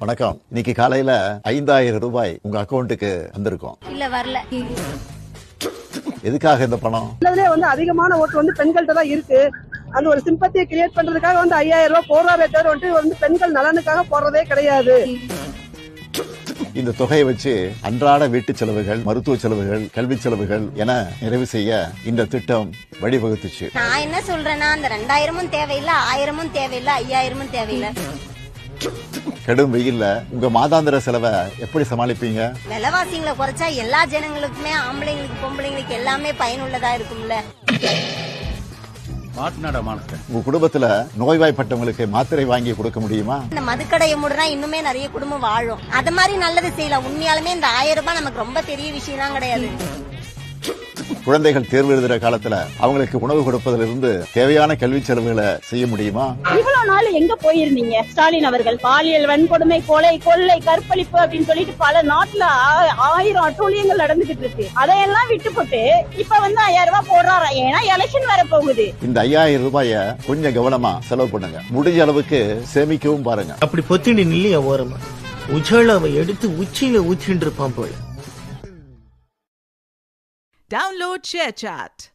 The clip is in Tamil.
வணக்கம். இன்னைக்கு காலையில 5000 ரூபாய் உங்க அக்கௌண்ட்டுக்கு வந்திருக்கும். இல்ல வரல. எதுக்காக இந்த பணம்? அதிகமான ஓட்டு பெண்கள்கிட்ட தான் இருக்கு. அந்த ஒரு சிம்பத்தியை கிரியேட் பண்றதுக்காக 5000 ரூபாய் போடுறாரே தவிர பெண்கள் நலனுக்காக போடுறதே கிடையாது. இந்த தொகையை வச்சு அன்றாட வீட்டு செலவுகள், மருத்துவ செலவுகள், கல்வி செலவுகள் என நிறைவு செய்ய இந்த திட்டம் வழிவகுத்துச்சு. நான் என்ன சொல்றேன்னா, அந்த 2000 தேவையில்ல, 1000 தேவையில்ல, 5000 தேவையில்ல. கடும் வெயில்ல உங்க மாதாந்திர செலவை எப்படி சமாளிப்பீங்க? விலைவாசிகளை குறைச்சா எல்லா ஜனங்களுக்குமே, ஆம்பளைங்களுக்கு பொம்பளைங்களுக்கு எல்லாமே பயனுள்ளதா இருக்கும்ல. உங்க குடும்பத்துல நோய்வாய்ப்பட்டவங்களுக்கு மாத்திரை வாங்கி கொடுக்க முடியுமா? இந்த மதுக்கடையை மூடுனா இன்னுமே நிறைய குடும்பம் வாழும். அது மாதிரி நல்லது செய்யலாம். உண்மையாலுமே இந்த 1000 ரூபாய் நமக்கு ரொம்ப பெரிய விஷயம் தான் கிடையாது. குழந்தைகள் தேர்வு எழுதுற காலத்துல அவங்களுக்கு உணவு கொடுப்பதிலிருந்து தேவையான கல்வி செலவுகளை செய்ய முடியுமா? இவ்வளவு நாள் எங்க போயிருந்தீங்க ஸ்டாலின் அவர்கள்? பாலியல் வன்கொடுமை, கொலை, கொள்ளை, கற்பழிப்பு அப்படின்னு சொல்லிட்டு பல நாட்டுல 1000 அட்டூழியங்கள் நடந்துகிட்டு இருக்கு. அதையெல்லாம் விட்டு போட்டு இப்ப 5000 ரூபாய் போடுறாரா? ஏன்னா எலெக்ஷன் வர போகுது. இந்த 5000 ரூபாய கொஞ்சம் கவனமா செலவு பண்ணுங்க. முடிஞ்ச அளவுக்கு சேமிக்கவும் பாருங்க. அப்படி பொத்தினி நில்லையா ஓரமா உஜாலாவை எடுத்து உச்சியில ஊற்றிட்டு இருப்பான் போல. Download ShareChat.